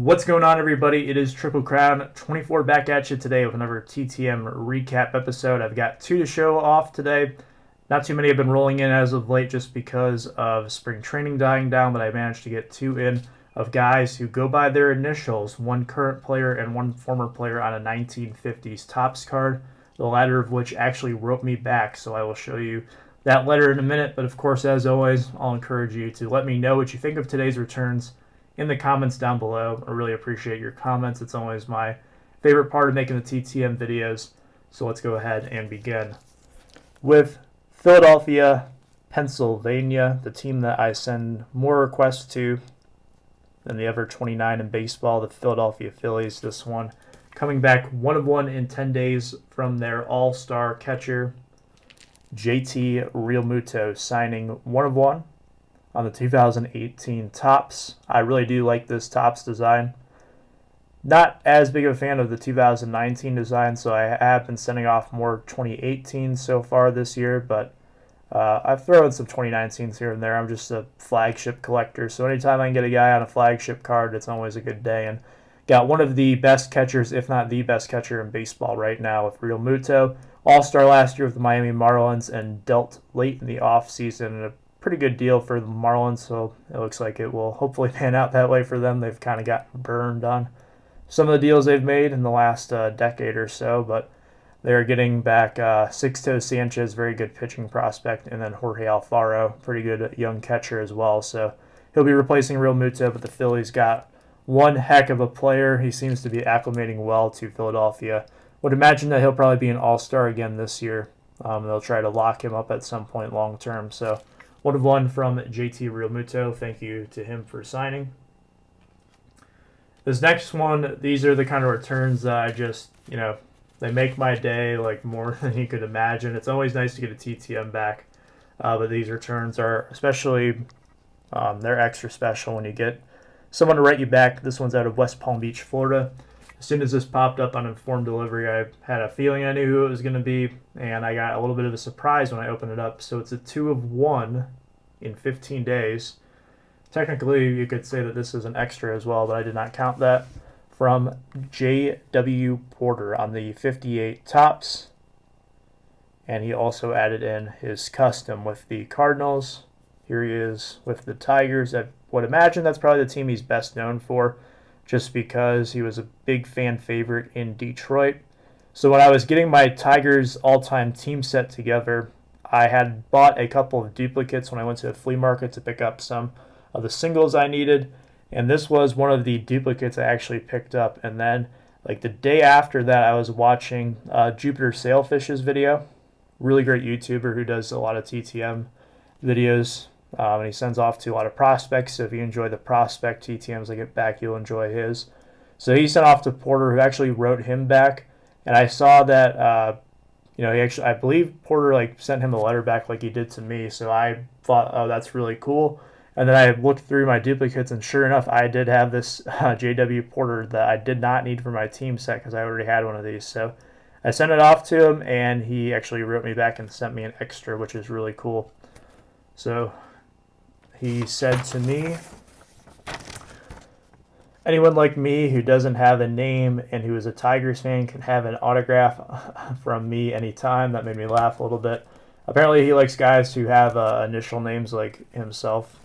What's going on, everybody? It is Triple Crown 24 back at you today with another TTM recap episode. I've got two to show off today. Not too many have been rolling in as of late just because of spring training dying down, but I managed to get two in of guys who go by their initials, one current player and one former player on a 1950s Topps card, the latter of which actually wrote me back, so I will show you that letter in a minute. But of course, as always, I'll encourage you to let me know what you think of today's returns in the comments down below. I really appreciate your comments. It's always my favorite part of making the TTM videos. So let's go ahead and begin with Philadelphia, Pennsylvania, the team that I send more requests to than the other 29 in baseball, the Philadelphia Phillies. This one coming back 1 of 1 in 10 days from their all-star catcher, JT Realmuto, signing 1 of 1 on the 2018 Topps. I really do like this Topps design. Not as big of a fan of the 2019 design, so I have been sending off more 2018 so far this year, but I've thrown some 2019s here and there. I'm just a flagship collector, so anytime I can get a guy on a flagship card, it's always a good day. And got one of the best catchers, if not the best catcher in baseball right now with Realmuto. All-star last year with the Miami Marlins and dealt late in the offseason. Pretty good deal for the Marlins, so it looks like it will hopefully pan out that way for them. They've kind of gotten burned on some of the deals they've made in the last decade or so, but they're getting back Sixto Sanchez, very good pitching prospect, and then Jorge Alfaro, pretty good young catcher as well. So he'll be replacing Realmuto, but the Phillies got one heck of a player. He seems to be acclimating well to Philadelphia. Would imagine that he'll probably be an all-star again this year. They'll try to lock him up at some point long term. So 1 of 1 from JT Realmuto. Thank you to him for signing. This next one, these are the kind of returns that I just, they make my day like more than you could imagine. It's always nice to get a TTM back, but these returns are especially, they're extra special when you get someone to write you back. This one's out of West Palm Beach, Florida. As soon as this popped up on Informed Delivery, I had a feeling I knew who it was going to be, and I got a little bit of a surprise when I opened it up. So it's a 2 of 1 in 15 days. Technically, you could say that this is an extra as well, but I did not count that. From J.W. Porter on the 58 Topps. And he also added in his custom with the Cardinals. Here he is with the Tigers. I would imagine that's probably the team he's best known for, just because he was a big fan favorite in Detroit. So when I was getting my Tigers all-time team set together, I had bought a couple of duplicates when I went to the flea market to pick up some of the singles I needed, and this was one of the duplicates I actually picked up. And then, like the day after that, I was watching Jupiter Sailfish's video. Really great YouTuber who does a lot of TTM videos. And he sends off to a lot of prospects, so if you enjoy the prospect TTMs I get back, you'll enjoy his. So he sent off to Porter, who actually wrote him back, and I saw that, he actually, I believe Porter sent him a letter back like he did to me, so I thought, oh, that's really cool. And then I looked through my duplicates, and sure enough, I did have this J.W. Porter that I did not need for my team set because I already had one of these. So I sent it off to him, and he actually wrote me back and sent me an extra, which is really cool. So he said to me, anyone like me who doesn't have a name and who is a Tigers fan can have an autograph from me anytime. That made me laugh a little bit. Apparently he likes guys who have initial names like himself.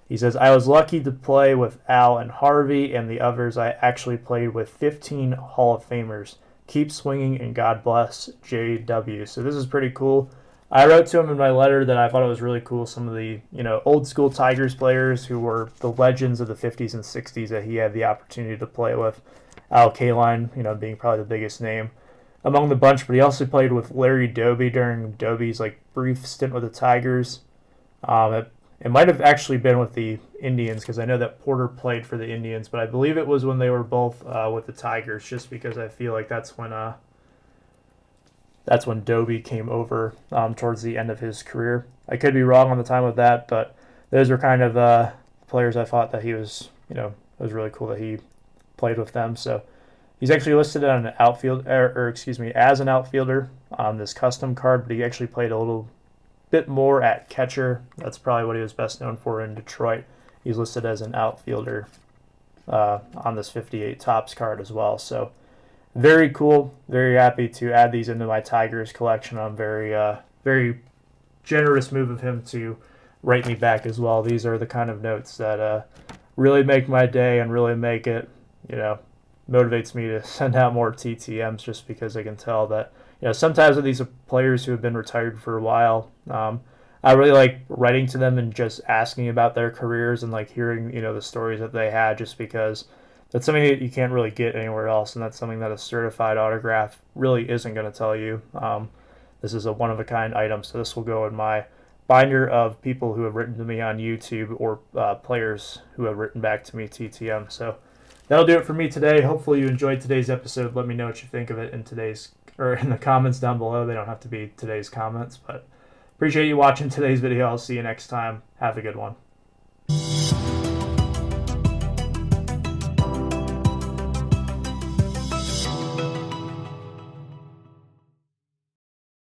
He says, I was lucky to play with Al and Harvey and the others. I actually played with 15 Hall of Famers. Keep swinging and God bless, JW. So this is pretty cool. I wrote to him in my letter that I thought it was really cool. Some of the, old school Tigers players who were the legends of the 50s and 60s that he had the opportunity to play with. Al Kaline, being probably the biggest name among the bunch, but he also played with Larry Doby during Doby's brief stint with the Tigers. It might have actually been with the Indians because I know that Porter played for the Indians, but I believe it was when they were both with the Tigers, just because I feel like that's when Doby came over towards the end of his career. I could be wrong on the time of that, but those were kind of players I thought that he was, it was really cool that he played with them. So he's actually listed on an outfield, as an outfielder on this custom card, but he actually played a little bit more at catcher. That's probably what he was best known for in Detroit. He's listed as an outfielder on this 58 Topps card as well. So very cool. Very happy to add these into my Tigers collection. I'm very generous move of him to write me back as well. These are the kind of notes that really make my day and really make it, motivates me to send out more TTMs, just because I can tell that, sometimes with these players who have been retired for a while, I really like writing to them and just asking about their careers and like hearing, the stories that they had, just because that's something that you can't really get anywhere else, and that's something that a certified autograph really isn't going to tell you. This is a one-of-a-kind item, so this will go in my binder of people who have written to me on YouTube, or players who have written back to me TTM. So that'll do it for me today. Hopefully you enjoyed today's episode. Let me know what you think of it in the comments down below. They don't have to be today's comments, but appreciate you watching today's video. I'll see you next time. Have a good one.